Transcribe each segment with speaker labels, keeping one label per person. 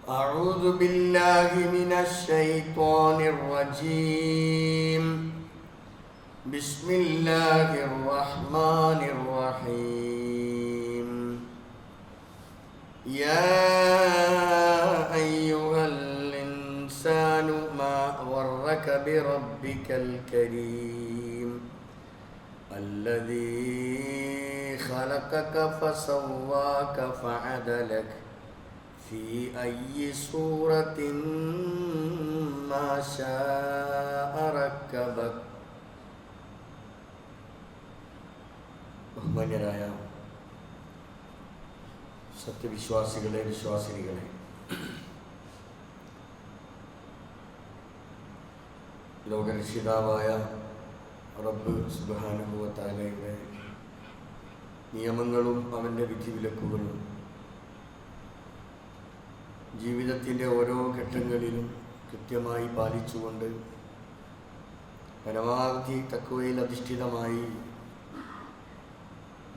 Speaker 1: أعوذ بالله من الشيطان الرجيم. بسم الله الرحمن الرحيم. يا أيها الإنسان ما غرك بربك الكريم الذي خلقك فسواك فعدلك في أي سورة ما شاء ركبك. ബഹുമാന്യരായ സത്യവിശ്വാസികളെ, വിശ്വാസിനികളെ, ലോകരക്ഷിതാവായ റബ്ബ് സുബ്ഹാനഹു വ തആലയുടെ നിയമങ്ങളും അവൻ്റെ വിധിവിലക്കുകളും ജീവിതത്തിൻ്റെ ഓരോ ഘട്ടങ്ങളിലും കൃത്യമായി പാലിച്ചുകൊണ്ട് പരമാവധി തഖ്വയിൽ അധിഷ്ഠിതമായി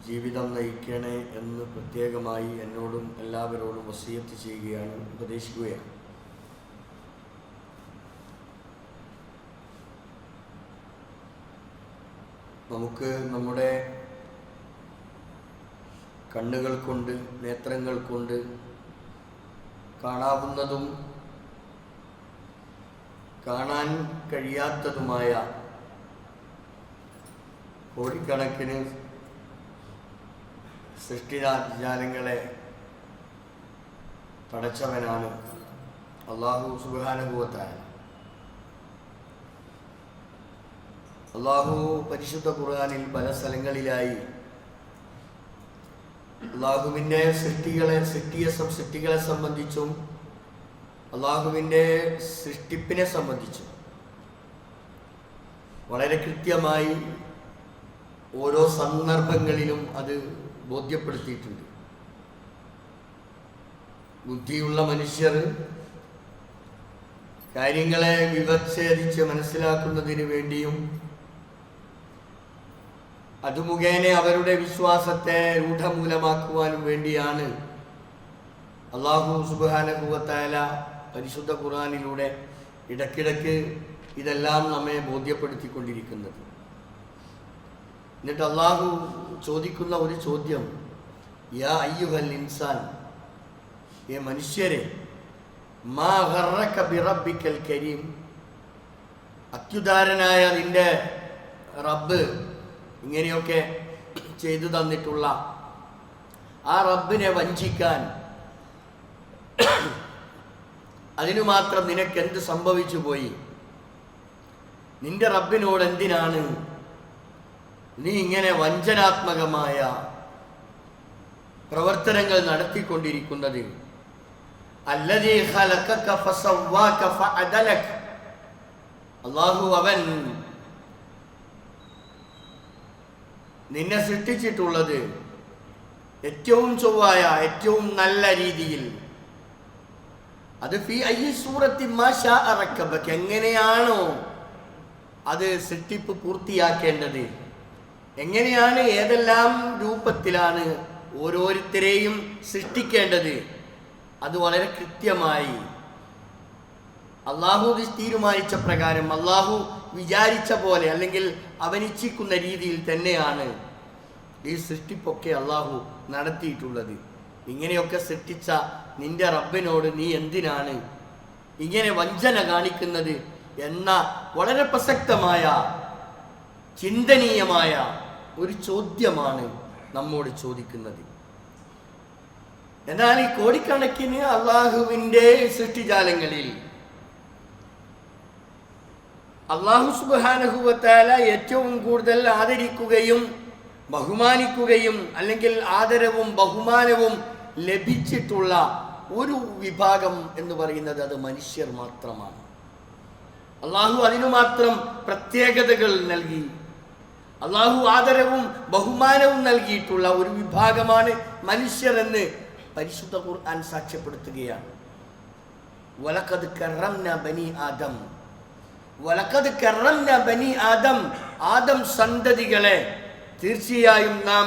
Speaker 1: ജീവിതം നയിക്കണേ എന്ന് പ്രത്യേകമായി എന്നോടും എല്ലാവരോടും വസിയത്ത് ചെയ്യുകയാണ്, ഉപദേശിക്കുകയാണ്. നമുക്ക് നമ്മുടെ കണ്ണുകൾ കൊണ്ട്, നേത്രങ്ങൾ കൊണ്ട് കാണാവുന്നതും കാണാൻ കഴിയാത്തതുമായ കോടിക്കണക്കിന് സൃഷ്ടിജാലങ്ങളെ പടച്ചവനാണ് അല്ലാഹു സുബ്ഹാനഹു വ തആല. അല്ലാഹു പരിശുദ്ധ ഖുർആനിൽ പല സ്ഥലങ്ങളിലായി അള്ളാഹുവിൻ്റെ സൃഷ്ടികളെ സംബന്ധിച്ചും അള്ളാഹുവിൻ്റെ സൃഷ്ടിപ്പിനെ സംബന്ധിച്ചും വളരെ കൃത്യമായി ഓരോ സന്ദർഭങ്ങളിലും അത് ബോധ്യപ്പെടുത്തിയിട്ടുണ്ട്. ബുദ്ധിയുള്ള മനുഷ്യർ കാര്യങ്ങളെ വിവച്ഛേദിച്ച് മനസ്സിലാക്കുന്നതിന് വേണ്ടിയും അത് മുഖേന അവരുടെ വിശ്വാസത്തെ രൂഢമൂലമാക്കുവാനും വേണ്ടിയാണ് അല്ലാഹു സുബ്ഹാനഹു വ തആല പരിശുദ്ധ ഖുർആനിലൂടെ ഇടയ്ക്കിടയ്ക്ക് ഇതെല്ലാം നമ്മെ ബോധ്യപ്പെടുത്തിക്കൊണ്ടിരിക്കുന്നത്. എന്നിട്ട് അല്ലാഹു ചോദിക്കുന്ന ഒരു ചോദ്യം, യാ അയ്യുഹൽ ഇൻസാൻ, ഏ മനുഷ്യരെ, മാ ഗർറക ബിറബ്ബിക്കൽ കരീം, അത്യുദാരനായ നിന്റെ റബ്ബ് ഇങ്ങനെയൊക്കെ ചെയ്തു തന്നിട്ടുള്ള ആ റബ്ബിനെ വഞ്ചിക്കാൻ അതിനു മാത്രം നിനക്കെന്ത് സംഭവിച്ചു പോയി? നിന്റെ റബ്ബിനോട് എന്തിനാണ് നീ ഇങ്ങനെ വഞ്ചനാത്മകമായ പ്രവർത്തനങ്ങൾ നടത്തിക്കൊണ്ടിരിക്കുന്നത്? അല്ലദീ ഖലഖക ഫസവ്വാക ഫഅദലക, അല്ലാഹു അവൻ നിന്നെ സൃഷ്ടിച്ചിട്ടുള്ളത് ഏറ്റവും ചൊവ്വായ, ഏറ്റവും നല്ല രീതിയിൽ. അത് ഫീ അയ്യി സൂറത്തി മാ ശാഅ റക്കബക, എങ്ങനെയാണോ അത് സൃഷ്ടിപ്പ് പൂർത്തിയാക്കേണ്ടത്, എങ്ങനെയാണ് ഏതെല്ലാം രൂപത്തിലാണ് ഓരോരുത്തരെയും സൃഷ്ടിക്കേണ്ടത്, അത് വളരെ കൃത്യമായി അള്ളാഹു തീരുമാനിച്ച പ്രകാരം, അള്ളാഹു വിചാരിച്ച പോലെ, അല്ലെങ്കിൽ അവനിച്ഛിക്കുന്ന രീതിയിൽ തന്നെയാണ് ഈ സൃഷ്ടിപ്പൊക്കെ അള്ളാഹു നടത്തിയിട്ടുള്ളത്. ഇങ്ങനെയൊക്കെ സൃഷ്ടിച്ച നിന്റെ റബ്ബിനോട് നീ എന്തിനാണ് ഇങ്ങനെ വഞ്ചന കാണിക്കുന്നത് എന്ന വളരെ പ്രസക്തമായ, ചിന്തനീയമായ ഒരു ചോദ്യമാണ് നമ്മോട് ചോദിക്കുന്നത്. എന്നാൽ ഈ കോടിക്കണക്കിന് അള്ളാഹുവിൻ്റെ സൃഷ്ടിജാലങ്ങളിൽ അല്ലാഹു സുബ്ഹാനഹു വ തആല ഏറ്റവും കൂടുതൽ ആദരിക്കുകയും ബഹുമാനിക്കുകയും അല്ലെങ്കിൽ ആദരവും ബഹുമാനവും ലഭിച്ചിട്ടുള്ള ഒരു വിഭാഗം എന്ന് പറയുന്നത് അത് മനുഷ്യർ മാത്രമാണ്. അല്ലാഹു അതിനു മാത്രം പ്രത്യേകതകൾ നൽകി, അല്ലാഹു ആദരവും ബഹുമാനവും നൽകിയിട്ടുള്ള ഒരു വിഭാഗമാണ് മനുഷ്യർ എന്ന് പരിശുദ്ധ ഖുർആൻ സാക്ഷ്യപ്പെടുത്തുകയാണ്. വലഖദ് കറംനാ ബനി ആദം, വലഖദ് കറംനാ ബനി ആദം, ആദം സന്തതികളെ തീർച്ചയായും നാം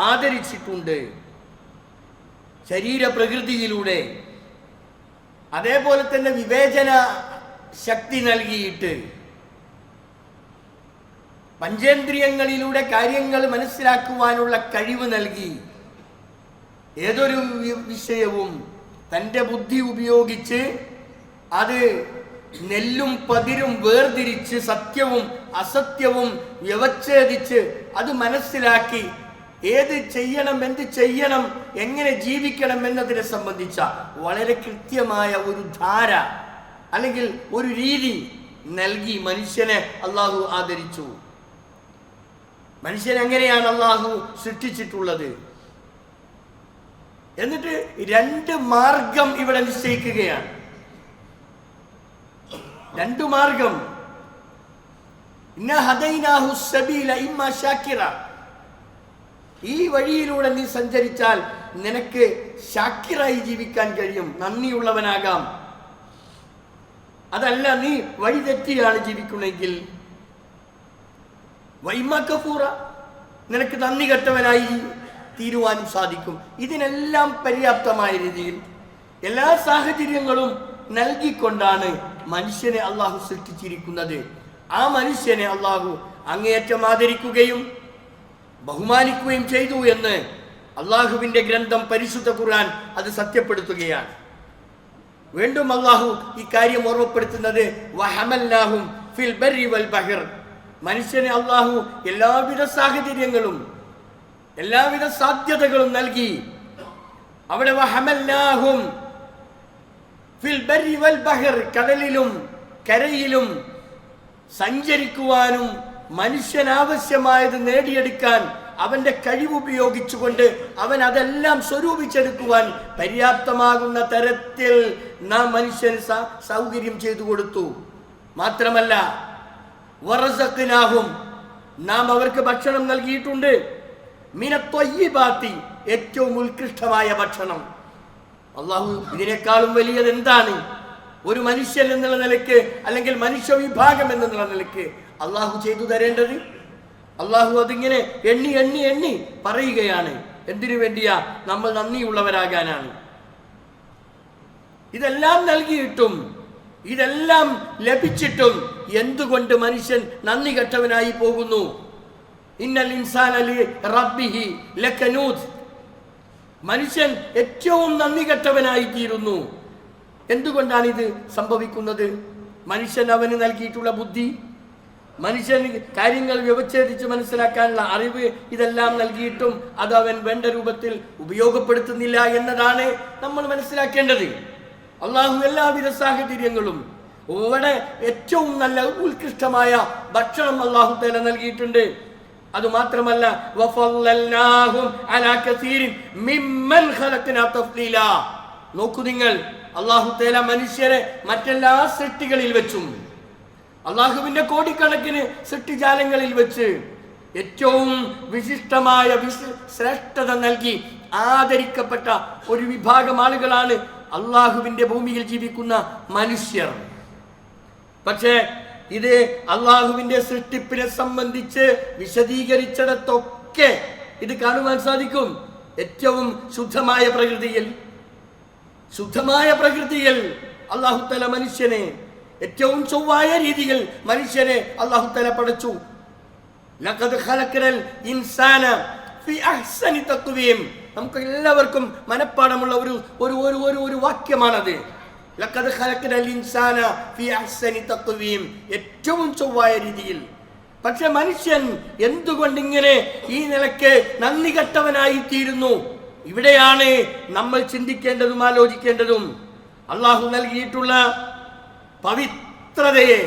Speaker 1: ആദരിച്ചിട്ടുണ്ട്. ശരീരപ്രകൃതിയിലൂടെ അതേപോലെ തന്നെ വിവേചന ശക്തി നൽകിയിട്ട് പഞ്ചേന്ദ്രിയങ്ങളിലൂടെ കാര്യങ്ങൾ മനസ്സിലാക്കുവാനുള്ള കഴിവ് നൽകി ഏതൊരു വിഷയവും തൻ്റെ ബുദ്ധി ഉപയോഗിച്ച് അത് നെല്ലും പതിരും വേർതിരിച്ച് സത്യവും അസത്യവും വ്യവച്ഛേദിച്ച് അത് മനസ്സിലാക്കി ഏത് ചെയ്യണം, എന്ത് ചെയ്യണം, എങ്ങനെ ജീവിക്കണം എന്നതിനെ സംബന്ധിച്ച വളരെ കൃത്യമായ ഒരു ധാര അല്ലെങ്കിൽ ഒരു രീതി നൽകി മനുഷ്യനെ അള്ളാഹു ആദരിച്ചു. മനുഷ്യൻ എങ്ങനെയാണ് അള്ളാഹു സൃഷ്ടിച്ചിട്ടുള്ളത്? എന്നിട്ട് രണ്ട് മാർഗം ഇവിടെ നിശ്ചയിക്കുകയാണ്. രണ്ടു മാർഗം. ഇന്ന ഹദൈനാഹു സബീല ഇമ്മ ശാക്കിറ. ഈ വഴിയിലൂടെ നീ സഞ്ചരിച്ചാൽ നിനക്ക് ശാക്കിറായി ജീവിക്കാൻ കഴിയും, നന്ദിയുള്ളവനാകാം. അതല്ല നീ വഴി തെറ്റിയാണ് ജീവിക്കണമെങ്കിൽ വൈമ കഫൂറ, നിനക്ക് നന്ദി കെട്ടവനായി തീരുവാനും സാധിക്കും. ഇതിനെല്ലാം പര്യാപ്തമായ രീതിയിൽ എല്ലാ സാഹചര്യങ്ങളും നൽകിക്കൊണ്ടാണ് മനുഷ്യനെ അള്ളാഹു സൃഷ്ടിച്ചിരിക്കുന്നത്. ആ മനുഷ്യനെ അള്ളാഹു അങ്ങേയറ്റം ആദരിക്കുകയും ബഹുമാനിക്കുകയും ചെയ്തു എന്ന് അള്ളാഹുവിന്റെ ഗ്രന്ഥം പരിശുദ്ധ ഖുർആൻ അത് സത്യപ്പെടുത്തുകയാണ്. വീണ്ടും അള്ളാഹു ഈ കാര്യം ഓർമ്മപ്പെടുത്തുന്നത് വഹമൽനാഹും ഫിൽ ബർരി വൽ ബഹർ. മനുഷ്യനെ അള്ളാഹു എല്ലാവിധ സാഹചര്യങ്ങളും എല്ലാവിധ സാധ്യതകളും നൽകി. അവിടെ വഹമൽനാഹും ഫിൽ ബർരി വൽ ബഹർ, കടലിലും കരയിലും സഞ്ചരിക്കുവാനും മനുഷ്യനാവശ്യമായത് നേടിയെടുക്കാൻ അവന്റെ കഴിവുപയോഗിച്ചുകൊണ്ട് അവൻ അതെല്ലാം സ്വരൂപിച്ചെടുക്കുവാൻ പര്യാപ്തമാകുന്ന തരത്തിൽ നാം മനുഷ്യന് സൗകര്യം ചെയ്തു കൊടുത്തു. മാത്രമല്ല വറസഖ്നാഹും, നാം അവർക്ക് ഭക്ഷണം നൽകിയിട്ടുണ്ട്. മിനത്വയ്യിബാത്തി, ഏറ്റവും ഉത്കൃഷ്ടമായ ഭക്ഷണം. അള്ളാഹു ഇതിനേക്കാളും വലിയത് എന്താണ്? ഒരു മനുഷ്യൻ എന്നുള്ള നിലയ്ക്ക് അല്ലെങ്കിൽ മനുഷ്യ വിഭാഗം എന്നുള്ള നിലയ്ക്ക് അള്ളാഹു ചെയ്തു തരേണ്ടത്? അള്ളാഹു അതിങ്ങനെ എണ്ണി എണ്ണി എണ്ണി പറയുകയാണ്. എന്തിനു വേണ്ടിയാ? നമ്മൾ നന്ദിയുള്ളവരാകാനാണ്. ഇതെല്ലാം നൽകിയിട്ടും ഇതെല്ലാം ലഭിച്ചിട്ടും എന്തുകൊണ്ട് മനുഷ്യൻ നന്ദി കെട്ടവനായി പോകുന്നു? ഇന്നൽ ഇൻസാന ലിറബ്ബിഹി ലകനൂദ്. മനുഷ്യൻ ഏറ്റവും നന്ദി കെട്ടവനായി തീരുന്നു. എന്തുകൊണ്ടാണ് ഇത് സംഭവിക്കുന്നത്? മനുഷ്യൻ അവന് നൽകിയിട്ടുള്ള ബുദ്ധി, മനുഷ്യൻ കാര്യങ്ങൾ വ്യവച്ഛേദിച്ച് മനസ്സിലാക്കാനുള്ള അറിവ്, ഇതെല്ലാം നൽകിയിട്ടും അത് അവൻ വേണ്ട രൂപത്തിൽ ഉപയോഗപ്പെടുത്തുന്നില്ല എന്നതാണ് നമ്മൾ മനസ്സിലാക്കേണ്ടത്. അള്ളാഹു എല്ലാവിധ സാഹചര്യങ്ങളും ഇവിടെ ഏറ്റവും നല്ല ഉത്കൃഷ്ടമായ ഭക്ഷണം അള്ളാഹു തആല നൽകിയിട്ടുണ്ട്. അതുമാത്രമല്ല വഫല്ലൽനാഹും അലാ കസീരിൻ മിമ്മൻ ഖലഖനാ തഫ്ലീലാ. നോക്കൂ നിങ്ങൾ, അള്ളാഹു തആല മനുഷ്യരെ മറ്റെല്ലാ സൃഷ്ടികളിൽ വെച്ചും അള്ളാഹുവിന്റെ കോടിക്കണക്കിന് സൃഷ്ടിജാലങ്ങളിൽ വെച്ച് ഏറ്റവും വിശിഷ്ടമായ ശ്രേഷ്ഠത നൽകി ആദരിക്കപ്പെട്ട ഒരു വിഭാഗം ആളുകളാണ് അള്ളാഹുവിന്റെ ഭൂമിയിൽ ജീവിക്കുന്ന മനുഷ്യർ. പക്ഷേ ഇത് അള്ളാഹുവിന്റെ സൃഷ്ടിപ്പിനെ സംബന്ധിച്ച് വിശദീകരിച്ചിടത്തൊക്കെ ഇത് കാണുവാൻ സാധിക്കും. ഏറ്റവും ശുദ്ധമായ പ്രകൃതിയിൽ അള്ളാഹു തആല മനുഷ്യനെ ഏറ്റവും ചൊവ്വായ രീതിയിൽ മനുഷ്യനെ അള്ളാഹു തആല പടച്ചു. ലഖദ് ഖലഖനൽ ഇൻസാന ഫി അഹ്സനി തഖ്വീം. നമുക്ക് എല്ലാവർക്കും മനപ്പാടമുള്ള ഒരു വാക്യമാണത്. ലഖദ് ഖലഖനൽ ഇൻസാന ഫി അഹ്സനി തഖ്വീം, ഏറ്റവും ചൊവ്വായ രീതിയിൽ. പക്ഷെ മനുഷ്യൻ എന്തുകൊണ്ട് ഇങ്ങനെ ഈ നിലയ്ക്ക് നന്ദി കെട്ടവനായി തീരുന്നു? ഇവിടെയാണ് നമ്മൾ ചിന്തിക്കേണ്ടതും ആലോചിക്കേണ്ടതും. അള്ളാഹു നൽകിയിട്ടുള്ള പവിത്രതയെ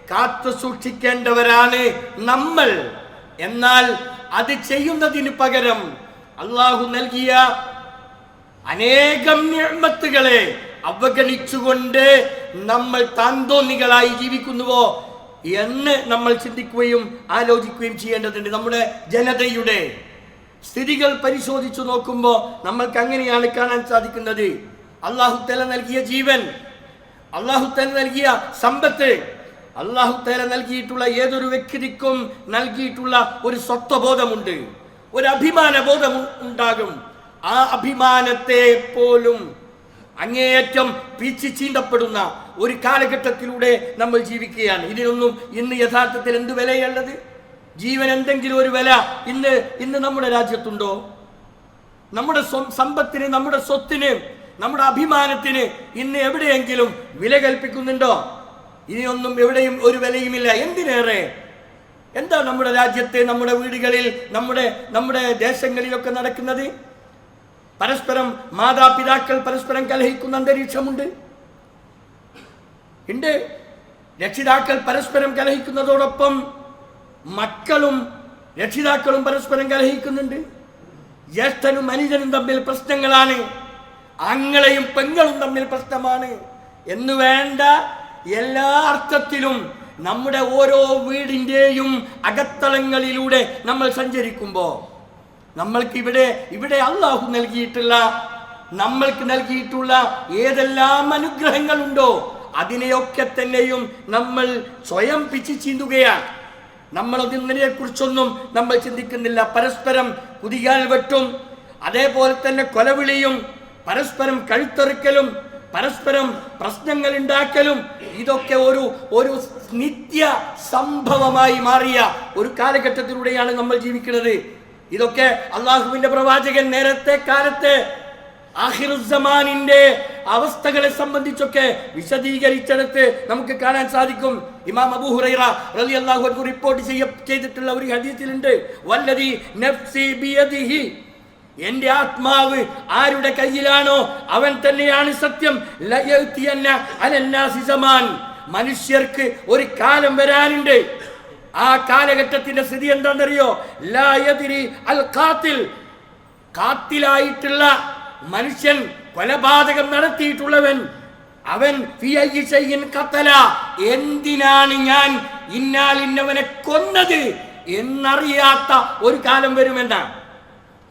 Speaker 1: കാത്തു സൂക്ഷിക്കേണ്ടവരാണ് നമ്മൾ. എന്നാൽ അത് ചെയ്യുന്നതിന് പകരം അള്ളാഹു നൽകിയ അനേകം നിഅമത്തുകളെ അവഗണിച്ചുകൊണ്ട് നമ്മൾ താന്തോന്നികളായി ജീവിക്കുന്നുവോ എന്ന് നമ്മൾ ചിന്തിക്കുകയും ആലോചിക്കുകയും ചെയ്യേണ്ടതുണ്ട്. നമ്മുടെ ജനതയുടെ സ്ഥിതികൾ പരിശോധിച്ചു നോക്കുമ്പോൾ നമ്മൾക്ക് അങ്ങനെയാണ് കാണാൻ സാധിക്കുന്നത്. അല്ലാഹു തആല നൽകിയ ജീവൻ, അല്ലാഹു തആല നൽകിയ സമ്പത്ത്, അല്ലാഹു തആല നൽകിയിട്ടുള്ള ഏതൊരു വ്യക്തിക്കും നൽകിയിട്ടുള്ള ഒരു സ്വത്വബോധമുണ്ട്, ഒരു അഭിമാന ബോധം ഉണ്ടാകും. ആ അഭിമാനത്തെ പോലും അങ്ങേയറ്റം പീച്ചി ചീന്തപ്പെടുന്ന ഒരു കാലഘട്ടത്തിലൂടെ നമ്മൾ ജീവിക്കുകയാണ്. ഇതിനൊന്നും ഇന്ന് യഥാർത്ഥത്തിൽ എന്ത് വിലയുള്ളത്? ജീവൻ എന്തെങ്കിലും ഒരു വില ഇന്ന് നമ്മുടെ രാജ്യത്തുണ്ടോ? നമ്മുടെ സമ്പത്തിന്, നമ്മുടെ സ്വത്തിന്, നമ്മുടെ അഭിമാനത്തിന് ഇന്ന് എവിടെയെങ്കിലും വില കൽപ്പിക്കുന്നുണ്ടോ? ഇതിനൊന്നും എവിടെയും ഒരു വിലയുമില്ല. എന്തിനേറെ എന്താ നമ്മുടെ രാജ്യത്ത്, നമ്മുടെ വീടുകളിൽ, നമ്മുടെ ദേശങ്ങളിലൊക്കെ നടക്കുന്നത്? പരസ്പരം മാതാപിതാക്കൾ പരസ്പരം കലഹിക്കുന്ന അന്തരീക്ഷമുണ്ട്. രക്ഷിതാക്കൾ പരസ്പരം കലഹിക്കുന്നതോടൊപ്പം മക്കളും രക്ഷിതാക്കളും പരസ്പരം കലഹിക്കുന്നുണ്ട്. ജ്യേഷ്ഠനും അനുജനും തമ്മിൽ പ്രശ്നങ്ങളാണ്. ആങ്ങളെയും പെങ്ങളും തമ്മിൽ പ്രശ്നമാണ്. എന്നു വേണ്ട എല്ലാ അർത്ഥത്തിലും നമ്മുടെ ഓരോ വീടിൻ്റെയും അകത്തളങ്ങളിലൂടെ നമ്മൾ സഞ്ചരിക്കുമ്പോൾ നമ്മൾക്ക് ഇവിടെ അള്ളാഹു നമ്മൾക്ക് നൽകിയിട്ടുള്ള ഏതെല്ലാം അനുഗ്രഹങ്ങളുണ്ടോ അതിനെയൊക്കെ തന്നെയും നമ്മൾ സ്വയം പിച്ചി ചീന്തുകയാണ്. നമ്മളതിനെ കുറിച്ചൊന്നും നമ്മൾ ചിന്തിക്കുന്നില്ല. പരസ്പരം കുതികാൽ വെട്ടും, അതേപോലെ തന്നെ കൊലവിളിയും, പരസ്പരം കഴുത്തെറുക്കലും, പരസ്പരം പ്രശ്നങ്ങൾ ഉണ്ടാക്കലും, ഇതൊക്കെ ഒരു നിത്യ സംഭവമായി മാറിയ ഒരു കാലഘട്ടത്തിലൂടെയാണ് നമ്മൾ ജീവിക്കുന്നത്. ഇതൊക്കെ അള്ളാഹുവിന്റെ പ്രവാചകൻ നേരത്തെ കാലത്തെ ആഖിറുസ്സമാനിന്റെ അവസ്ഥകളെ സംബന്ധിച്ചൊക്കെ വിശദീകരിച്ചെടുത്ത് നമുക്ക് കാണാൻ സാധിക്കും. ഇമാം അബൂ ഹുറൈറ റളിയല്ലാഹു അൻഹു റിപ്പോർട്ട് ചെയ്തിട്ടുള്ള ഒരു ഹദീസിലുണ്ട്, വല്ലദി നഫ്സി ബിയദിഹി, എന്റെ ആത്മാവ് ആരുടെ കയ്യിലാണോ അവൻ തന്നെയാണ് സത്യം. ലയതിയന്ന അലന്നാസി സമാൻ, മനുഷ്യർക്ക് ഒരു കാലം വരാനുണ്ട്. ആ കാലഘട്ടത്തിന്റെ സ്ഥിതി എന്താണെന്നറിയോ? ലാ യദ്രി അൽ ഖാതിൽ, ഖാതിലായിട്ടുള്ള മനുഷ്യൻ, കൊലപാതകം നടത്തിയിട്ടുള്ളവൻ, അവൻ എന്തിനാണ് ഞാൻ ഇന്നാലിന്നവനെ കൊന്നത് എന്നറിയാത്ത ഒരു കാലം വരുമെന്നാണ്.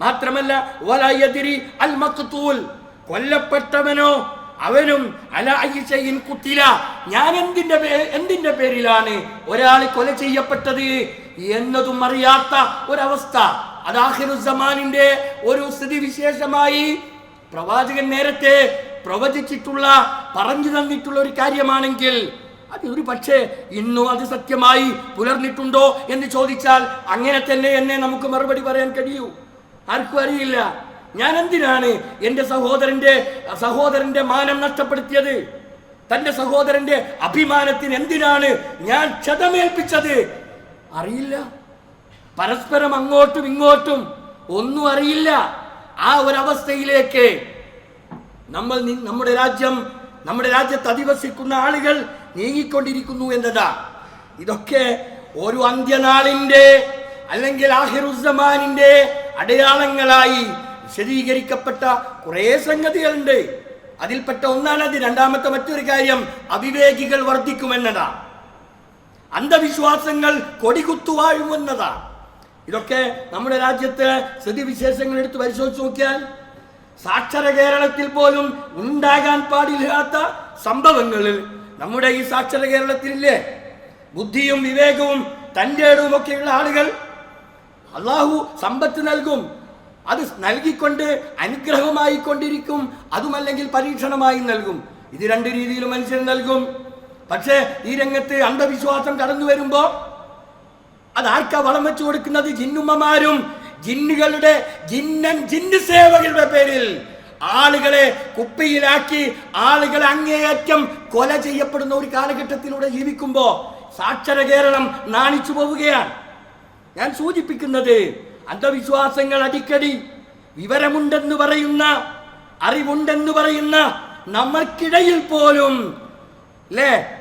Speaker 1: മാത്രമല്ല വലയദ്രി അൽ മഖ്തൂൽ, കൊല്ലപ്പെട്ടവനോ അവനും അല അയ്യിൻ കുത്തില, ഞാൻ എന്തിന്റെ പേരിലാണ് ഒരാൾ കൊല ചെയ്യപ്പെട്ടത് എന്നതും അറിയാത്ത ഒരവസ്ഥ. അത് ആഖിറുസ്സമാനിന്റെ ഒരു സ്ഥിതിവിശേഷമായി പ്രവാചകൻ നേരത്തെ പ്രവചിച്ചിട്ടുള്ള, പറഞ്ഞു തന്നിട്ടുള്ള ഒരു കാര്യമാണെങ്കിൽ അത് ഒരു പക്ഷേ ഇന്നും അത് സത്യമായി പുലർന്നിട്ടുണ്ടോ എന്ന് ചോദിച്ചാൽ അങ്ങനെ തന്നെ എന്നെ നമുക്ക് മറുപടി പറയാൻ കഴിയൂ. ആർക്കും അറിയില്ല. ഞാൻ എന്തിനാണ് എൻ്റെ സഹോദരന്റെ മാനം നഷ്ടപ്പെടുത്തിയത്? തൻ്റെ സഹോദരന്റെ അഭിമാനത്തിന് എന്തിനാണ് ഞാൻ ക്ഷതമേൽപ്പിച്ചത്? അറിയില്ല. പരസ്പരം അങ്ങോട്ടും ഇങ്ങോട്ടും ഒന്നും അറിയില്ല. ആ ഒരവസ്ഥയിലേക്ക് നമ്മുടെ രാജ്യത്ത് അധിവസിക്കുന്ന ആളുകൾ നീങ്ങിക്കൊണ്ടിരിക്കുന്നു എന്നതാ. ഇതൊക്കെ ഒരു അന്ത്യനാളിന്റെ അല്ലെങ്കിൽ ആഖിറുസ്സമാനിന്റെ അടയാളങ്ങളായി വിശദീകരിക്കപ്പെട്ട കുറേ സംഗതികളുണ്ട്. അതിൽപ്പെട്ട ഒന്നാണത്. രണ്ടാമത്തെ മറ്റൊരു കാര്യം, അവിവേകികൾ വർദ്ധിക്കുമെന്നതാ. അന്ധവിശ്വാസങ്ങൾ കൊടികുത്തുവാഴുമെന്നതാ. ഇതൊക്കെ നമ്മുടെ രാജ്യത്തെ സ്ഥിതിവിശേഷങ്ങൾ എടുത്ത് പരിശോധിച്ച് നോക്കിയാൽ സാക്ഷര കേരളത്തിൽ പോലും ഉണ്ടാകാൻ പാടില്ലാത്ത സംഭവങ്ങളിൽ നമ്മുടെ ഈ സാക്ഷര കേരളത്തിലില്ലേ? ബുദ്ധിയും വിവേകവും തൻ്റെ ഒക്കെയുള്ള ആളുകൾ അള്ളാഹു സമ്പത്ത് നൽകും. അത് നൽകിക്കൊണ്ട് അനുഗ്രഹമായി കൊണ്ടിരിക്കും, അതുമല്ലെങ്കിൽ പരീക്ഷണമായി നൽകും. ഇത് രണ്ട് രീതിയിൽ മനുഷ്യൻ നൽകും. പക്ഷേ ഈ രംഗത്ത് അന്ധവിശ്വാസം കടന്നു വരുമ്പോ അതാർക്കാ വളം വെച്ചു കൊടുക്കുന്നത്? ജിന്നുമ്മമാരും ജിന്നുകളുടെ ജിന്നു സേവകളുടെ പേരിൽ ആളുകളെ കുപ്പിയിലാക്കി ആളുകളെ അങ്ങേയറ്റം കൊല ചെയ്യപ്പെടുന്ന ഒരു കാലഘട്ടത്തിലൂടെ ജീവിക്കുമ്പോ സാക്ഷര കേരളം നാണിച്ചു പോവുകയാണ്. ഞാൻ സൂചിപ്പിക്കുന്നത് അന്ധവിശ്വാസങ്ങൾ അടിക്കടി വിവരമുണ്ടെന്ന് പറയുന്ന, അറിവുണ്ടെന്ന് പറയുന്ന നമ്മൾക്കിടയിൽ പോലും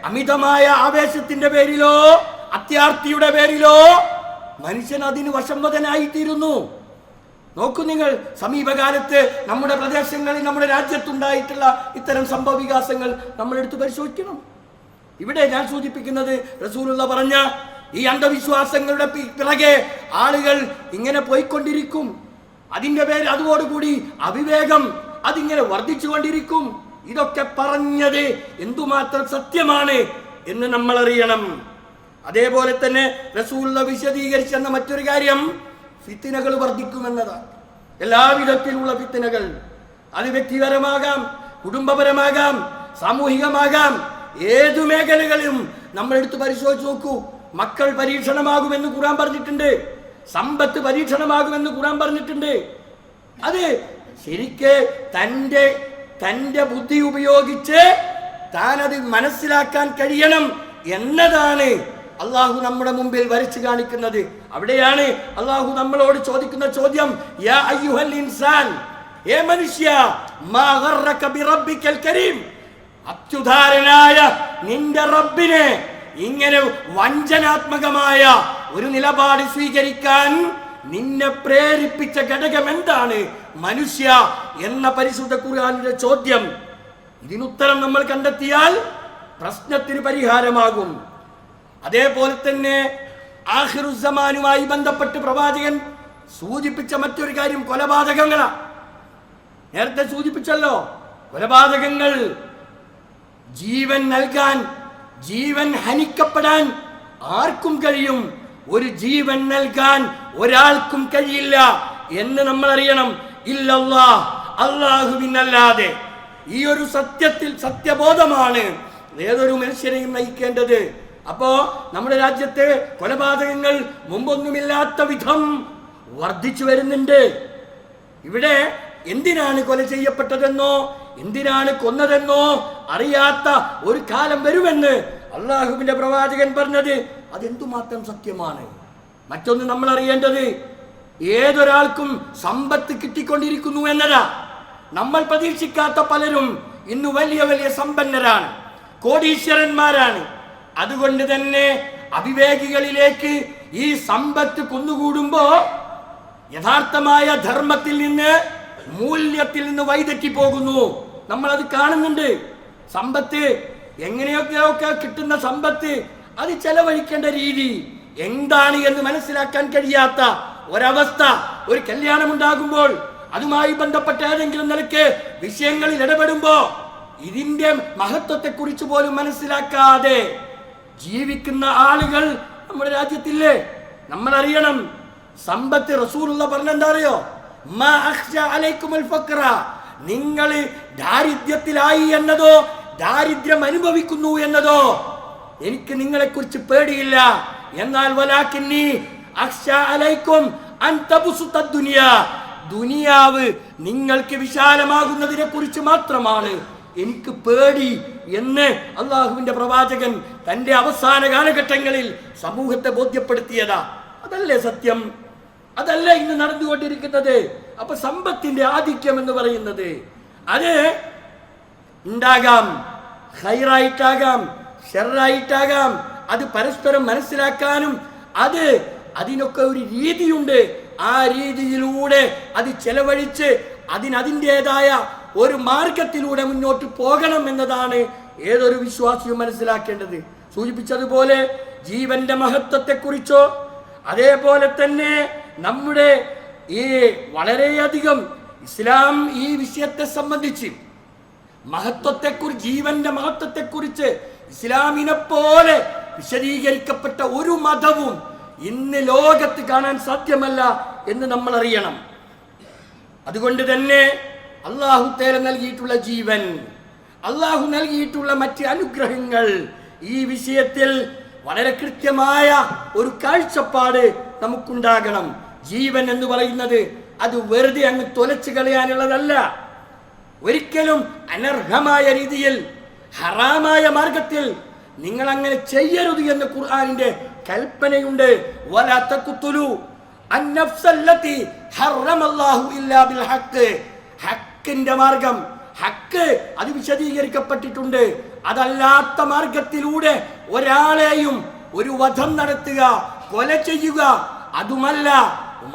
Speaker 1: അമിതമായ ആവേശത്തിന്റെ പേരിലോ അത്യാർത്തിയുടെ പേരിലോ മനുഷ്യൻ അതിന് വശംവദനായിത്തീരുന്നു. നോക്കൂ നിങ്ങൾ, സമീപകാലത്ത് നമ്മുടെ പ്രദേശങ്ങളിൽ, നമ്മുടെ രാജ്യത്തുണ്ടായിട്ടുള്ള ഇത്തരം സംഭവ വികാസങ്ങൾ നമ്മൾ എടുത്ത് പരിശോധിക്കണം. ഇവിടെ ഞാൻ സൂചിപ്പിക്കുന്നത് റസൂലുള്ള പറഞ്ഞ ഈ അന്ധവിശ്വാസങ്ങളുടെ പിറകെ ആളുകൾ ഇങ്ങനെ പോയിക്കൊണ്ടിരിക്കും. അതിന്റെ പേര് അതോടുകൂടി അവിവേകം അതിങ്ങനെ വർദ്ധിച്ചുകൊണ്ടിരിക്കും. ഇതൊക്കെ പറഞ്ഞത് എന്തുമാത്രം സത്യമാണ് എന്ന് നമ്മൾ അറിയണം. അതേപോലെ തന്നെ റസൂലുള്ള വിശദീകരിച്ചെന്ന മറ്റൊരു കാര്യം, ഫിത്നകൾ വർദ്ധിക്കുമെന്നതാണ്. എല്ലാവിധത്തിലുള്ള ഫിത്നകൾ, അത് വ്യക്തിപരമാകാം, കുടുംബപരമാകാം, സാമൂഹികമാകാം, ഏതു മേഖലകളിലും നമ്മൾ എടുത്ത് പരിശോധിച്ച് നോക്കൂ. മക്കൾ പരീക്ഷണമാകുമെന്ന് ഖുർആൻ പറഞ്ഞിട്ടുണ്ട്, സമ്പത്ത് പരീക്ഷണമാകുമെന്ന് ഖുർആൻ പറഞ്ഞിട്ടുണ്ട്. അത് ശരിക്ക് തൻ്റെ ബുദ്ധി ഉപയോഗിച്ച് താനത് മനസ്സിലാക്കാൻ കഴിയണം എന്നതാണ് അള്ളാഹു നമ്മുടെ മുമ്പിൽ വരച്ചു കാണിക്കുന്നത്. അവിടെയാണ് അള്ളാഹു നമ്മളോട് ചോദിക്കുന്ന ചോദ്യം, യാ അയ്യുഹൽ ഇൻസാൻ, ഏ മനുഷ്യ, മാ ഗർറക ബിറബ്ബിക്കൽ കരീം, അത്യുദാരനായ നിന്റെ റബ്ബിനെ ഇങ്ങനെ വഞ്ചനാത്മകമായ ഒരു നിലപാട് സ്വീകരിക്കാൻ നിന്നെ പ്രേരിപ്പിച്ച ഘടകം എന്താണ് മനുഷ്യ എന്ന പരിശുദ്ധ ഖുർആനിന്റെ ചോദ്യം. ഇതിനുത്തരം നമ്മൾ കണ്ടെത്തിയാൽ പ്രശ്നത്തിന് പരിഹാരമാകും. അതേപോലെ തന്നെ ആഖിറുസ്സമാനുമായി ബന്ധപ്പെട്ട് പ്രവാചകൻ സൂചിപ്പിച്ച മറ്റൊരു കാര്യം കൊലപാതകങ്ങളാണ്. നേരത്തെ സൂചിപ്പിച്ചല്ലോ, കൊലപാതകങ്ങൾ ജീവൻ നൽകാൻ, ജീവൻ ഹനിക്കപ്പെടാൻ ആർക്കും കഴിയും, ഒരു ജീവൻ നൽകാൻ ഒരാൾക്കും കഴിയില്ല എന്ന് നമ്മൾ അറിയണം. ഇല്ലല്ലാഹ്, അല്ലാഹുവിനല്ലാതെ. ഈ ഒരു സത്യബോധമാണ് ഏതൊരു മനുഷ്യനെയും നയിക്കേണ്ടത്. അപ്പോ നമ്മുടെ രാജ്യത്തെ കൊലപാതകങ്ങൾ മുമ്പൊന്നുമില്ലാത്ത വിധം വർദ്ധിച്ചു വരുന്നുണ്ട്. ഇവിടെ എന്തിനാണ് കൊല ചെയ്യപ്പെട്ടതെന്നോ എന്തിനാണ് കൊന്നതെന്നോ അറിയാത്ത ഒരു കാലം വരുമെന്ന് അള്ളാഹുവിന്റെ പ്രവാചകൻ പറഞ്ഞത് അതെന്തുമാത്രം സത്യമാണ്. മറ്റൊന്ന് നമ്മൾ അറിയേണ്ടത്, ഏതൊരാൾക്കും സമ്പത്ത് കിട്ടിക്കൊണ്ടിരിക്കുന്നു എന്നതാ. നമ്മൾ പ്രതീക്ഷിക്കാത്ത പലരും ഇന്ന് വലിയ വലിയ സമ്പന്നരാണ്, കോടീശ്വരന്മാരാണ്. അതുകൊണ്ട് തന്നെ അവിവേകികളിലേക്ക് ഈ സമ്പത്ത് കുന്നുകൂടുമ്പോ യഥാർത്ഥമായ ധർമ്മത്തിൽ നിന്ന്, മൂല്യത്തിൽ നിന്ന് വഴിതെറ്റി പോകുന്നു. നമ്മൾ അത് കാണുന്നുണ്ട്. സമ്പത്ത് എങ്ങനെയൊക്കെ കിട്ടുന്ന സമ്പത്ത് അത് ചെലവഴിക്കേണ്ട രീതി എന്താണ് എന്ന് മനസ്സിലാക്കാൻ കഴിയാത്ത ഒരവസ്ഥ. ഒരു കല്യാണം ഉണ്ടാകുമ്പോൾ അതുമായി ബന്ധപ്പെട്ട ഏതെങ്കിലും നിലയ്ക്ക് വിഷയങ്ങളിൽ ഇടപെടുമ്പോ ഇതിന്റെ മഹത്വത്തെ കുറിച്ച് പോലും മനസ്സിലാക്കാതെ ജീവിക്കുന്ന ആളുകൾ നമ്മുടെ രാജ്യത്തില്ലേ. നമ്മൾ അറിയണം, സമ്പത്ത് റസൂലുള്ള പറഞ്ഞെന്താ അറിയോ, മാ അഖ്ശ അലൈക്കുമുൽ ഫഖ്റ, നിങ്ങൾ ദാരിദ്ര്യത്തിലായി എന്നതോ ദാരിദ്ര്യം അനുഭവിക്കുന്നു എന്നതോ എനിക്ക് നിങ്ങളെ കുറിച്ച് പേടിയില്ല. എന്നാൽ വലാകിന്നി അഖ്ശ അലൈക്കും അൻ തബ്സുത ദുനിയ, ദുനിയാവ് നിങ്ങൾക്ക് വിശാലമാകുന്നതിനെ കുറിച്ച് മാത്രമാണ് എനിക്ക് പേടി എന്ന് അള്ളാഹുവിന്റെ പ്രവാചകൻ തന്റെ അവസാന കാലഘട്ടങ്ങളിൽ സമൂഹത്തെ ബോധ്യപ്പെടുത്തിയതാ. അതല്ലേ സത്യം? അതല്ലേ ഇന്ന് നടന്നുകൊണ്ടിരിക്കുന്നത്? അപ്പൊ സമ്പത്തിന്റെ ആധിക്യം എന്ന് പറയുന്നത് അത് ഉണ്ടാകാം, ഖൈറായിട്ടാകാം, ഷർറായിട്ടാകാം. അത് പരസ്പരം മനസ്സിലാക്കാനും അതിനൊക്കെ ഒരു രീതിയുണ്ട്. ആ രീതിയിലൂടെ അത് ചെലവഴിച്ച് അതിൻ്റെതായ ഒരു മാർഗത്തിലൂടെ മുന്നോട്ട് പോകണം എന്നതാണ് ഏതൊരു വിശ്വാസിയും മനസ്സിലാക്കേണ്ടത്. സൂചിപ്പിച്ചതുപോലെ ജീവന്റെ മഹത്വത്തെക്കുറിച്ചോ അതേപോലെ തന്നെ നമ്മുടെ ഈ വളരെയധികം ഇസ്ലാം ഈ വിഷയത്തെ സംബന്ധിച്ച് മഹത്വത്തെക്കുറിച്ച്, ജീവന്റെ മഹത്വത്തെക്കുറിച്ച് ഇസ്ലാമിനെ പോലെ വിശദീകരിക്കപ്പെട്ട ഒരു മതവും ഇന്ന് ലോകത്ത് കാണാൻ സാധ്യമല്ല എന്ന് നമ്മൾ അറിയണം. അതുകൊണ്ട് തന്നെ അള്ളാഹു തആല നൽകിയിട്ടുള്ള ജീവൻ, അള്ളാഹു നൽകിയിട്ടുള്ള മറ്റ് അനുഗ്രഹങ്ങൾ, ഈ വിഷയത്തിൽ വളരെ കൃത്യമായ ഒരു കാഴ്ചപ്പാട് നമുക്കുണ്ടാകണം. ജീവൻ എന്ന് പറയുന്നത് അത് വെറുതെ അങ്ങ് തൊലച്ചു കളയാനുള്ളതല്ല. ഒരിക്കലും അനർഹമായ രീതിയിൽ, ഹറാമായ മാർഗത്തിൽ നിങ്ങൾ അങ്ങനെ ചെയ്യരുത് എന്ന് ഖുർആനിന്റെ കൽപ്പനയുണ്ട്. വലാ തഖ്തുലു അന്നഫ്സല്ലതി ഹറമല്ലാഹു ഇല്ലാ ബിൽ ഹഖ്, ഹക്കിന്റെ മാർഗം, ഹക്ക് അത് വിശദീകരിക്കപ്പെട്ടിട്ടുണ്ട്. അതല്ലാത്ത മാർഗത്തിലൂടെ ഒരാളെയും ഒരു വധം നടത്തുക, കൊല ചെയ്യുക, അതുമല്ല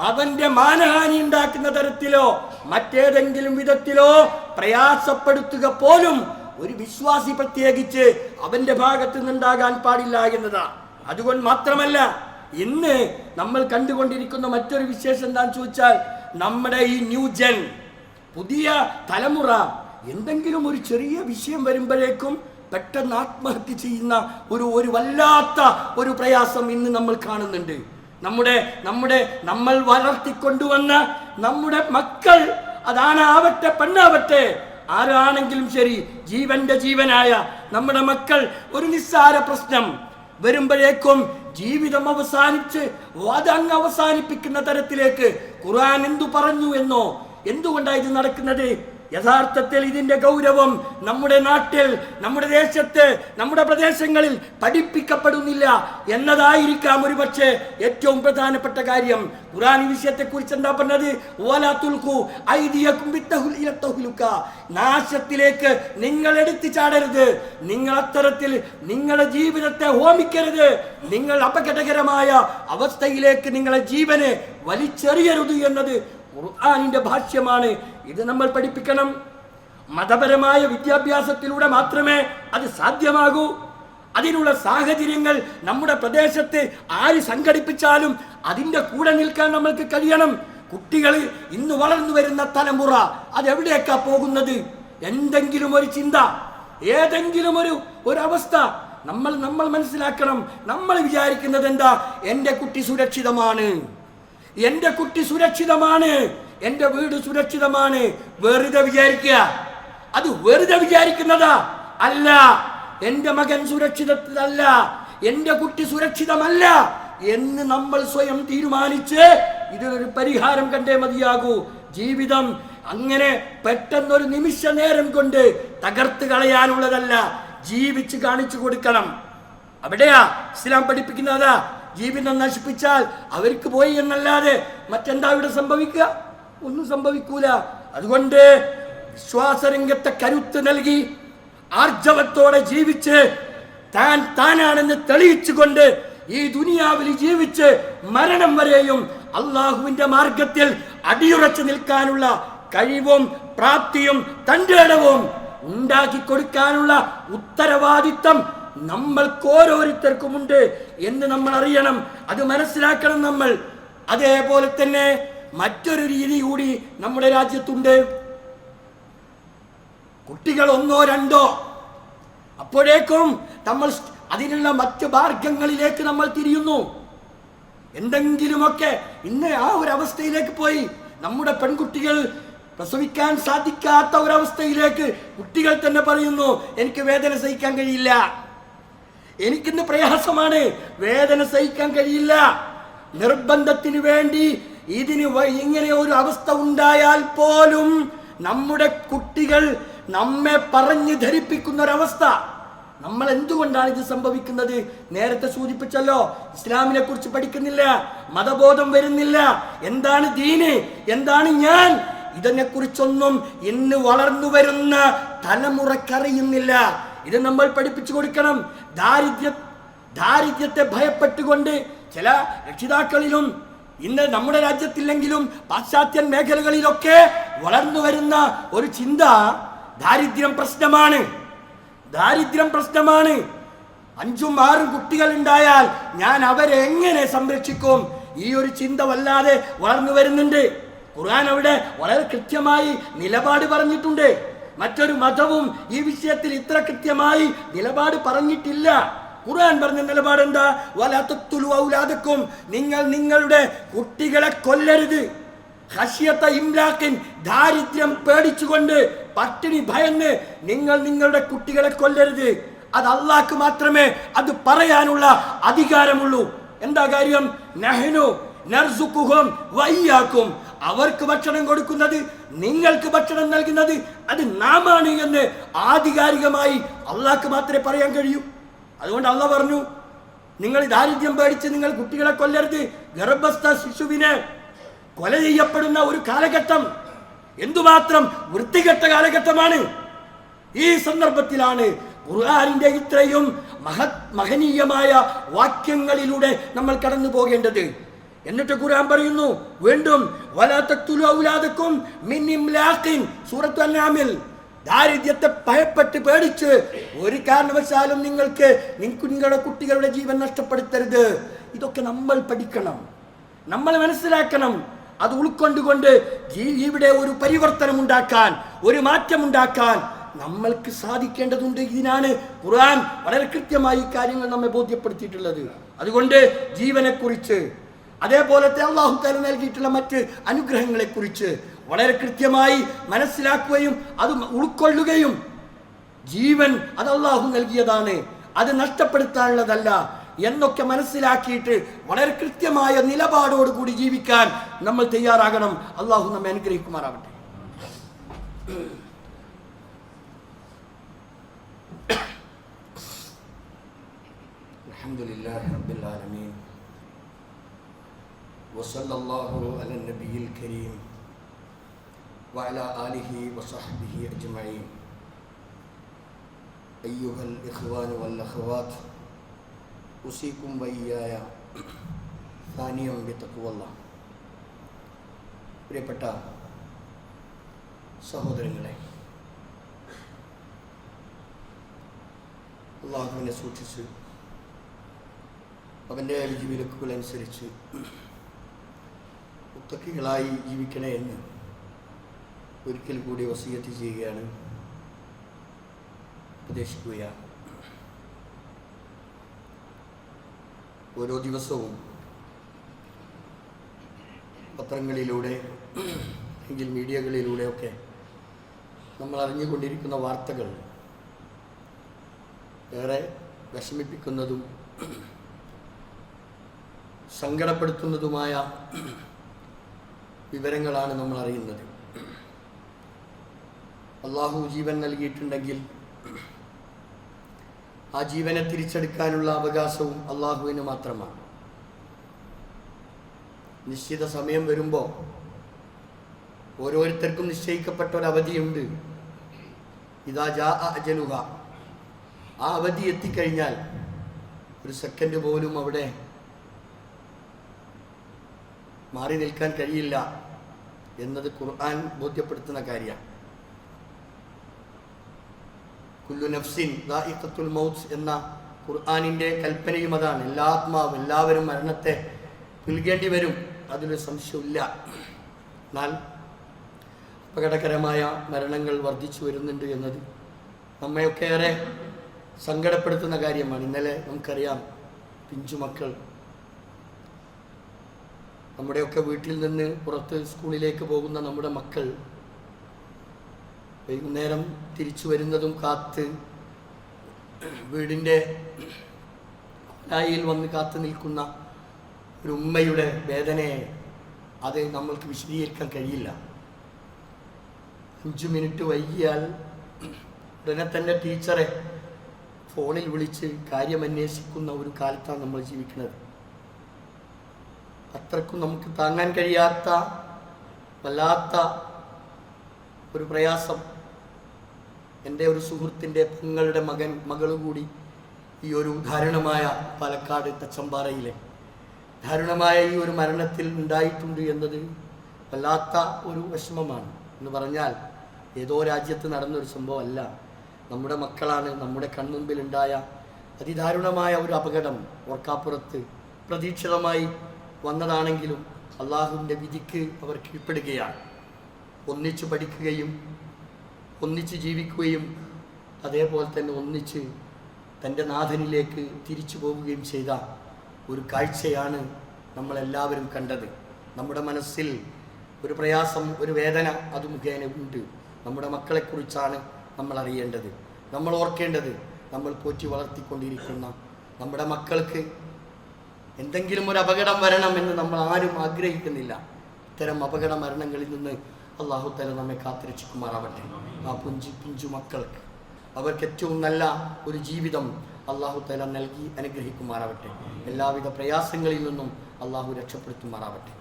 Speaker 1: അവന്റെ മാനഹാനി ഉണ്ടാക്കുന്ന തരത്തിലോ മറ്റേതെങ്കിലും വിധത്തിലോ പ്രയാസപ്പെടുത്തുക പോലും ഒരു വിശ്വാസി പ്രത്യേകിച്ച് അവന്റെ ഭാഗത്ത് നിന്നുണ്ടാകാൻ പാടില്ല എന്നതാ. അതുകൊണ്ട് മാത്രമല്ല ഇന്ന് നമ്മൾ കണ്ടുകൊണ്ടിരിക്കുന്ന മറ്റൊരു വിശേഷം എന്താണെന്ന് ചോദിച്ചാൽ, നമ്മുടെ ഈ ന്യൂജൻ പുതിയ തലമുറ എന്തെങ്കിലും ഒരു ചെറിയ വിഷയം വരുമ്പോഴേക്കും പെട്ടെന്ന് ആത്മഹത്യ ചെയ്യുന്ന ഒരു വല്ലാത്ത ഒരു പ്രയാസം ഇന്ന് നമ്മൾ കാണുന്നുണ്ട്. നമ്മൾ വളർത്തിക്കൊണ്ടുവന്ന നമ്മുടെ മക്കൾ, അതാണാവട്ടെ പെണ്ണാവട്ടെ, ആരാണെങ്കിലും ശരി, ജീവന്റെ ജീവനായ നമ്മുടെ മക്കൾ ഒരു നിസ്സാര പ്രശ്നം വരുമ്പോഴേക്കും ജീവിതം അവസാനിച്ച് അതങ്ങ് അവസാനിപ്പിക്കുന്ന തരത്തിലേക്ക് ഖുർആൻ എന്തു പറഞ്ഞു എന്നോ, എന്തുകൊണ്ടാണ് ഇത് നടക്കുന്നത്? യഥാർത്ഥത്തിൽ ഇതിന്റെ ഗൗരവം നമ്മുടെ നാട്ടിൽ, നമ്മുടെ ദേശത്ത്, നമ്മുടെ പ്രദേശങ്ങളിൽ പഠിപ്പിക്കപ്പെടുന്നില്ല എന്നതായിരിക്കാം ഒരുപക്ഷെ ഏറ്റവും പ്രധാനപ്പെട്ട കാര്യം. ഖുർആൻ ഈ വിഷയത്തെ കുറിച്ച് എന്താ പറഞ്ഞത്? വലാ തുൽഖു ഐദിയകും ബിത്തഹ്ലുക, നാശത്തിലേക്ക് നിങ്ങൾ എടുത്തു ചാടരുത്, നിങ്ങൾ അത്തരത്തിൽ നിങ്ങളുടെ ജീവിതത്തെ ഹോമിക്കരുത്, നിങ്ങൾ അപകടകരമായ അവസ്ഥയിലേക്ക് നിങ്ങളെ ജീവനെ വലിച്ചെറിയരുത് എന്നത് ഖുർആനിന്റെ ഭാഷ്യമാണ്. ഇത് നമ്മൾ പഠിപ്പിക്കണം. മതപരമായ വിദ്യാഭ്യാസത്തിലൂടെ മാത്രമേ അത് സാധ്യമാകൂ. അതിനുള്ള സാഹചര്യങ്ങൾ നമ്മുടെ പ്രദേശത്ത് ആര് സംഘടിപ്പിച്ചാലും അതിൻ്റെ കൂടെ നിൽക്കാൻ നമ്മൾക്ക് കഴിയണം. കുട്ടികൾ ഇന്ന് വളർന്നു വരുന്ന തലമുറ അതെവിടേക്കാ പോകുന്നത്? എന്തെങ്കിലും ഒരു ചിന്ത, ഏതെങ്കിലും ഒരു അവസ്ഥ നമ്മൾ മനസ്സിലാക്കണം. നമ്മൾ വിചാരിക്കുന്നത് എന്താ? എൻ്റെ കുട്ടി സുരക്ഷിതമാണ്, എൻ്റെ കുട്ടി സുരക്ഷിതമാണ്, എൻ്റെ വീട് സുരക്ഷിതമാണ്. വെറുതെ വിചാരിക്കുക, അത് വെറുതെ വിചാരിക്കുന്നതാ അല്ല. എൻ്റെ മകൻ സുരക്ഷിതത്തിലല്ല, എൻ്റെ കുട്ടി സുരക്ഷിതമല്ല എന്ന് നമ്മൾ സ്വയം തീരുമാനിച്ച് ഇതിനൊരു പരിഹാരം കണ്ടേ മതിയാകൂ. ജീവിതം അങ്ങനെ പെട്ടെന്നൊരു നിമിഷ നേരം കൊണ്ട് തകർത്ത് കളയാനുള്ളതല്ല, ജീവിച്ച് കാണിച്ചു കൊടുക്കണം. അവിടെയാ ഇസ്ലാം പഠിപ്പിക്കുന്നതാ. ജീവിതം നശിപ്പിച്ചാൽ അവർക്ക് പോയി എന്നല്ലാതെ മറ്റെന്താ ഇവിടെ സംഭവിക്കുക? ഒന്നും സംഭവിക്കൂല. അതുകൊണ്ട് വിശ്വാസരംഗത്തെ കരുത്ത് നൽകി ആർജവത്തോടെ ജീവിച്ച് താനാണെന്ന് തെളിയിച്ചുകൊണ്ട് ഈ ദുനിയാവിൽ ജീവിച്ച് മരണം വരെയും അള്ളാഹുവിന്റെ മാർഗത്തിൽ അടിയുറച്ചു നിൽക്കാനുള്ള കഴിവും പ്രാപ്തിയും തന്റെ ഇടവും ഉണ്ടാക്കി കൊടുക്കാനുള്ള ഉത്തരവാദിത്തം നമ്മൾക്ക് ഓരോരുത്തർക്കുമുണ്ട് എന്ന് നമ്മൾ അറിയണം. അത് മനസ്സിലാക്കണം നമ്മൾ. അതേപോലെ തന്നെ മറ്റൊരു രീതി കൂടി നമ്മുടെ രാജ്യത്തുണ്ട്. കുട്ടികൾ ഒന്നോ രണ്ടോ, അപ്പോഴേക്കും നമ്മൾ അതിനുള്ള മറ്റു മാർഗങ്ങളിലേക്ക് നമ്മൾ തിരിയുന്നു. എന്തെങ്കിലുമൊക്കെ ഇന്ന് ആ ഒരു അവസ്ഥയിലേക്ക് പോയി. നമ്മുടെ പെൺകുട്ടികൾ പ്രസവിക്കാൻ സാധിക്കാത്ത ഒരവസ്ഥയിലേക്ക് കുട്ടികൾ തന്നെ പറയുന്നു, എനിക്ക് വേദന സഹിക്കാൻ കഴിയില്ല, എനിക്കിന്ന് പ്രയാസമാണ്, വേദന സഹിക്കാൻ കഴിയില്ല. നിർബന്ധത്തിന് വേണ്ടി ഇതിന് ഇങ്ങനെ ഒരു അവസ്ഥ ഉണ്ടായാൽ പോലും നമ്മുടെ കുട്ടികൾ നമ്മെ പറഞ്ഞ് ധരിപ്പിക്കുന്ന ഒരവസ്ഥ. നമ്മൾ എന്തുകൊണ്ടാണ് ഇത് സംഭവിക്കുന്നത്? നേരത്തെ സൂചിപ്പിച്ചല്ലോ, ഇസ്ലാമിനെ കുറിച്ച് പഠിക്കുന്നില്ല, മതബോധം വരുന്നില്ല. എന്താണ് ദീന്, എന്താണ് ഞാൻ, ഇതിനെ കുറിച്ചൊന്നും ഇന്ന് വളർന്നു വരുന്ന തലമുറക്കറിയുന്നില്ല. ഇത് നമ്മൾ പഠിപ്പിച്ചു കൊടുക്കണം. ദാരിദ്ര്യത്തെ ഭയപ്പെട്ടുകൊണ്ട് ചില രക്ഷിതാക്കളിലും ഇന്ന് നമ്മുടെ രാജ്യത്തില്ലെങ്കിലും പാശ്ചാത്യൻ മേഖലകളിലൊക്കെ വളർന്നു വരുന്ന ഒരു ചിന്ത, ദാരിദ്ര്യം പ്രശ്നമാണ്, ദാരിദ്ര്യം പ്രശ്നമാണ്. 5ഉം 6ഉം കുട്ടികൾ ഉണ്ടായാൽ ഞാൻ അവരെ എങ്ങനെ സംരക്ഷിക്കും? ഈ ഒരു ചിന്ത വല്ലാതെ വളർന്നു വരുന്നുണ്ട്. ഖുർആൻ അവിടെ വളരെ കൃത്യമായി നിലപാട് പറഞ്ഞിട്ടുണ്ട്. മറ്റൊരു മതവും ഈ വിഷയത്തിൽ ഇത്ര കൃത്യമായി നിലപാട് പറഞ്ഞിട്ടില്ല. ഖുർആൻ പറഞ്ഞ നിലപാട് എന്താ? വലാ തഖ്തുലു ഔലാദക്കും, നിങ്ങൾ നിങ്ങളുടെ കുട്ടികളെ കൊല്ലരുത്. ഖശിയത ഇംലാഖിൻ, ദാരിദ്ര്യം പേടിച്ചുകൊണ്ട്, പട്ടിണി ഭയന്ന് നിങ്ങൾ നിങ്ങളുടെ കുട്ടികളെ കൊല്ലരുത്. അത് അള്ളാഹ്ക്ക് മാത്രമേ അത് പറയാനുള്ള അധികാരമുള്ളൂ. എന്താ കാര്യം? നഹ്നു നർസുഖുഹും വഇയ്യാക്കും, അവർക്ക് ഭക്ഷണം കൊടുക്കുന്നത്, നിങ്ങൾക്ക് ഭക്ഷണം നൽകുന്നത് അത് നാമാണ് എന്ന് ആധികാരികമായി അള്ളാഹ്ക്ക് മാത്രമേ പറയാൻ കഴിയൂ. അതുകൊണ്ട് അള്ളാഹ് പറഞ്ഞു, നിങ്ങൾ ദാരിദ്ര്യം പേടിച്ച് നിങ്ങൾ കുട്ടികളെ കൊല്ലരുത്. ഗർഭസ്ഥ ശിശുവിനെ കൊല ചെയ്യപ്പെടുന്ന ഒരു കാലഘട്ടം എന്തുമാത്രം വൃത്തികെട്ട കാലഘട്ടമാണ്. ഈ സന്ദർഭത്തിലാണ് ഖുർആനിന്റെ ഇത്രയും മഹനീയമായ വാക്യങ്ങളിലൂടെ നമ്മൾ കടന്നു പോകേണ്ടത്. എന്നിട്ട് ഖുർആൻ പറയുന്നു വീണ്ടും, വലാ തഖ്തുലു ഔലാദക്കും മിൻ ഇംലാഖിൻ, സൂറത്ത് അൻആമിൽ, ദാരിദ്ര്യത്തെ ഭയപ്പെട്ട് പേടിച്ച് ഒരു കാരണവശാലും നിങ്ങളുടെ കുട്ടികളുടെ ജീവൻ നഷ്ടപ്പെടുത്തരുത്. ഇതൊക്കെ നമ്മൾ പഠിക്കണം, നമ്മൾ മനസ്സിലാക്കണം. അത് ഉൾക്കൊണ്ടുകൊണ്ട് ഇവിടെ ഒരു പരിവർത്തനം ഉണ്ടാക്കാൻ, ഒരു മാറ്റം ഉണ്ടാക്കാൻ നമ്മൾക്ക് സാധിക്കേണ്ടതുണ്ട്. ഇതിനാണ് ഖുർആൻ വളരെ കൃത്യമായി കാര്യങ്ങൾ നമ്മെ ബോധ്യപ്പെടുത്തിയിട്ടുള്ളത്. അതുകൊണ്ട് ജീവനെ കുറിച്ച്, അതേപോലത്തെ അല്ലാഹു തആല നൽകിയിട്ടുള്ള മറ്റ് അനുഗ്രഹങ്ങളെ കുറിച്ച് വളരെ കൃത്യമായി മനസ്സിലാക്കുകയും അത് ഉൾക്കൊള്ളുകയും ജീവൻ അത് അള്ളാഹു നൽകിയതാണ്, അത് നഷ്ടപ്പെടുത്താനുള്ളതല്ല എന്നൊക്കെ മനസ്സിലാക്കിയിട്ട് വളരെ കൃത്യമായ നിലപാടോടുകൂടി ജീവിക്കാൻ നമ്മൾ തയ്യാറാകണം. അള്ളാഹു നമ്മെ അനുഗ്രഹിക്കുമാറാവട്ടെ. അൽഹംദുലില്ലാഹി റബ്ബിൽ ആലമീൻ വസല്ലല്ലാഹു അലൻ നബിയിൽ കരീം വഅലാ ആലിഹി വസഹ്ബിഹി അജ്മഈൻ. അയ്യുഹൽ ഇഖ്വാനു വൽ അഖവാത്ത് ഉസീകും വയ്യായ സാനിയം ബിത്തഖ്വല്ലാഹ്. പ്രിയപ്പെട്ട സഹോദരങ്ങളെ, അള്ളാഹുവിനെ സൂക്ഷിച്ച് അവൻ്റെ വിധിവിലക്കുകളനുസരിച്ച് മുത്തഖികളായി ജീവിക്കണേ എന്ന് ഒരിക്കൽ കൂടി വസിയത്ത് ചെയ്യുകയാണ്, ഉപദേശിക്കുകയാണ്. ഓരോ ദിവസവും പത്രങ്ങളിലൂടെ അല്ലെങ്കിൽ മീഡിയകളിലൂടെയൊക്കെ നമ്മൾ അറിഞ്ഞുകൊണ്ടിരിക്കുന്ന വാർത്തകൾ ഏറെ വിഷമിപ്പിക്കുന്നതും സങ്കടപ്പെടുത്തുന്നതുമായ വിവരങ്ങളാണ് നമ്മൾ അറിയുന്നത്. അള്ളാഹു ജീവൻ നൽകിയിട്ടുണ്ടെങ്കിൽ ആ ജീവനെ തിരിച്ചെടുക്കാനുള്ള അവകാശവും അള്ളാഹുവിന് മാത്രമാണ്. നിശ്ചിത സമയം വരുമ്പോൾ ഓരോരുത്തർക്കും നിശ്ചയിക്കപ്പെട്ട ഒരു അവധിയുണ്ട്. ഇദാ ജാ അജലുഹ, ആ അവധി എത്തിക്കഴിഞ്ഞാൽ ഒരു സെക്കൻഡ് പോലും അവിടെ മാറി നിൽക്കാൻ കഴിയില്ല എന്നത് ഖുർആൻ ബോധ്യപ്പെടുത്തുന്ന കാര്യമാണ്. കുല്ലു നഫ്സിൻ ദാഇഖത്തുൽ മൗത്ത് എന്ന ഖുർആനിൻ്റെ കൽപ്പനയും അതാണ്. എല്ലാ ആത്മാവും, എല്ലാവരും മരണത്തെ പുൽകേണ്ടി വരും, അതിലൊരു സംശയമില്ല. എന്നാൽ അപകടകരമായ മരണങ്ങൾ വർദ്ധിച്ചു വരുന്നുണ്ട് എന്നത് നമ്മയൊക്കെ ഏറെ സങ്കടപ്പെടുത്തുന്ന കാര്യമാണ്. ഇന്നലെ നമുക്കറിയാം, പിഞ്ചുമക്കൾ നമ്മുടെയൊക്കെ വീട്ടിൽ നിന്ന് പുറത്ത് സ്കൂളിലേക്ക് പോകുന്ന നമ്മുടെ മക്കൾ വൈകുന്നേരം തിരിച്ചു വരുന്നതും കാത്ത് വീടിൻ്റെ ായിൽ വന്ന് കാത്തു നിൽക്കുന്ന ഒരു ഉമ്മയുടെ വേദനയെ അത് നമ്മൾക്ക് വിശദീകരിക്കാൻ കഴിയില്ല. 5 മിനിറ്റ് വൈകിയാൽ ഉടനെ തന്നെ ടീച്ചറെ ഫോണിൽ വിളിച്ച് കാര്യമന്വേഷിക്കുന്ന ഒരു കാലത്താണ് നമ്മൾ ജീവിക്കുന്നത്. അത്രക്കും നമുക്ക് താങ്ങാൻ കഴിയാത്ത വല്ലാത്ത ഒരു പ്രയാസം എൻ്റെ ഒരു സുഹൃത്തിൻ്റെ പെങ്ങളുടെ മകളുകൂടി ഈ ഒരു ദാരുണമായ പാലക്കാട് തച്ചമ്പാറയിലെ ദാരുണമായ ഈ ഒരു മരണത്തിൽ ഉണ്ടായിട്ടുണ്ട് എന്നത് വല്ലാത്ത ഒരു വിഷമമാണ്. എന്ന് പറഞ്ഞാൽ ഏതോ രാജ്യത്ത് നടന്നൊരു സംഭവമല്ല, നമ്മുടെ മക്കളാണ്. നമ്മുടെ കൺമുമ്പിലുണ്ടായ അതിദാരുണമായ ഒരു അപകടം ഓർക്കാപ്പുറത്ത് പ്രതീക്ഷിതമായി വന്നതാണെങ്കിലും അള്ളാഹുവിൻ്റെ വിധിക്ക് അവർ കീഴ്പ്പെടുകയാണ്. ഒന്നിച്ച് പഠിക്കുകയും ഒന്നിച്ച് ജീവിക്കുകയും അതേപോലെ തന്നെ ഒന്നിച്ച് തൻ്റെ നാഥനിലേക്ക് തിരിച്ചു പോവുകയും ചെയ്ത ഒരു കാഴ്ചയാണ് നമ്മളെല്ലാവരും കണ്ടത്. നമ്മുടെ മനസ്സിൽ ഒരു പ്രയാസം, ഒരു വേദന അത് മുഖേന ഉണ്ട്. നമ്മുടെ മക്കളെക്കുറിച്ചാണ് നമ്മൾ അറിയേണ്ടത്, നമ്മൾ ഓർക്കേണ്ടത്. നമ്മൾ പോറ്റി വളർത്തിക്കൊണ്ടിരിക്കുന്ന നമ്മുടെ മക്കൾക്ക് എന്തെങ്കിലും ഒരു അപകടം വരണമെന്ന് നമ്മൾ ആരും ആഗ്രഹിക്കുന്നില്ല. ഇത്തരം അപകട മരണങ്ങളിൽ നിന്ന് അള്ളാഹു തആല നമ്മെ കാത്തുരക്ഷിക്കുമാറാവട്ടെ. ആ പിഞ്ചു മക്കൾക്ക് അവർക്ക് ഏറ്റവും നല്ല ഒരു ജീവിതം അള്ളാഹു തആല നൽകി അനുഗ്രഹിക്കുമാറാവട്ടെ. എല്ലാവിധ പ്രയാസങ്ങളിൽ നിന്നും അള്ളാഹു രക്ഷപ്പെടുത്തുമാറാവട്ടെ.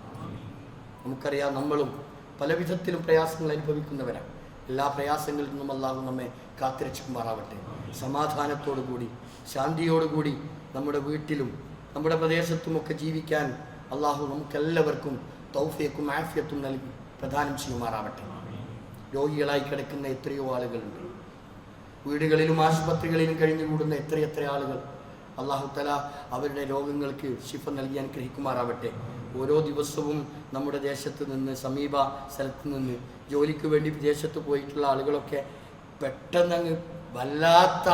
Speaker 1: നമുക്കറിയാം, നമ്മളും പല വിധത്തിലും പ്രയാസങ്ങൾ അനുഭവിക്കുന്നവരാണ്. എല്ലാ പ്രയാസങ്ങളിൽ നിന്നും അള്ളാഹു നമ്മെ കാത്തുരക്ഷിക്കുമാറാവട്ടെ. സമാധാനത്തോടുകൂടി ശാന്തിയോടുകൂടി നമ്മുടെ വീട്ടിലും നമ്മുടെ പ്രദേശത്തുമൊക്കെ ജീവിക്കാൻ അള്ളാഹു നമുക്കെല്ലാവർക്കും തൗഫീഖും ആഫിയത്തും നൽകി പ്രദാനം ചെയ്യുമാറാവട്ടെ. രോഗികളായി കിടക്കുന്ന എത്രയോ ആളുകളുണ്ട്. വീടുകളിലും ആശുപത്രികളിലും കഴിഞ്ഞുകൂടുന്ന എത്രയെത്ര ആളുകൾ. അള്ളാഹു തആല അവരുടെ രോഗങ്ങൾക്ക് ശിഫ നൽകി അനുഗ്രഹിക്കുമാറാവട്ടെ. ഓരോ ദിവസവും നമ്മുടെ ദേശത്ത് നിന്ന്, സമീപ സ്ഥലത്ത് നിന്ന് ജോലിക്ക് വേണ്ടി വിദേശത്ത് പോയിട്ടുള്ള ആളുകളൊക്കെ പെട്ടെന്ന് വല്ലാത്ത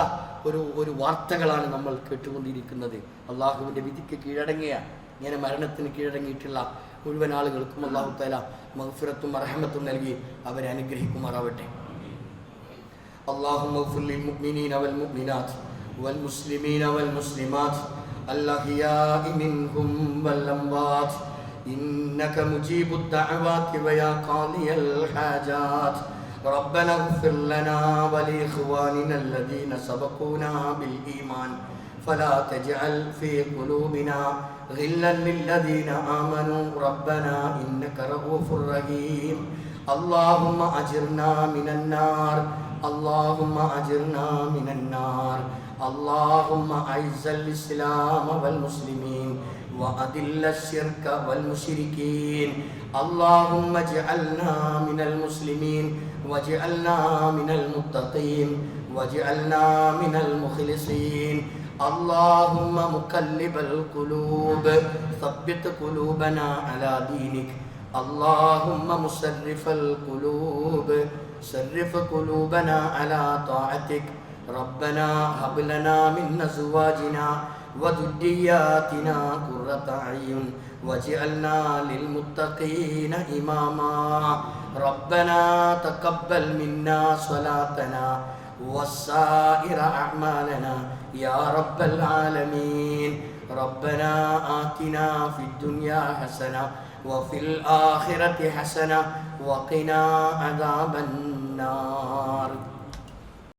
Speaker 1: ഒരു വാർത്തകളാണ് നമ്മൾ കേട്ടുകൊണ്ടിരിക്കുന്നത്. അള്ളാഹുവിൻ്റെ വിധിക്ക് കീഴടങ്ങിയ, ഇങ്ങനെ മരണത്തിന് കീഴടങ്ങിയിട്ടുള്ള മുഴുവൻ ആളുകൾക്കും അള്ളാഹു തആല മഗ്ഫിറത്തും റഹ്മത്തും നൽകി അവരെ അനുഗ്രഹിക്കുമാറാവട്ടെ. اللهم اغفر للمؤمنين والمؤمنات والمسلمين والمسلمات الأحياء منهم والأموات إنك مجيب الدعوات ويا قاضي الحاجات. ربنا اغفر لنا ولإخواننا الذين سبقونا بالإيمان فلا تجعل في قلوبنا غلا للذين آمنوا ربنا إنك رؤوف رحيم. اللهم أجرنا من النار، اللهم أجرنا من النار. اللهم أعز الإسلام والمسلمين وأذل الشرك والمشركين. اللهم اجعلنا من المسلمين واجعلنا من المتقين واجعلنا من المخلصين. اللهم مقلب القلوب ثبت قلوبنا على دينك. اللهم مصرف القلوب صرف قلوبنا على طاعتك. ربنا هب لنا من أزواجنا وذرياتنا قرة أعين واجعلنا للمتقين إماما. ربنا تقبل منا صلاتنا وسائر أعمالنا يا رب العالمين. ربنا آتنا في الدنيا حسنة وفي الآخرة حسنة وقنا عذاب النار.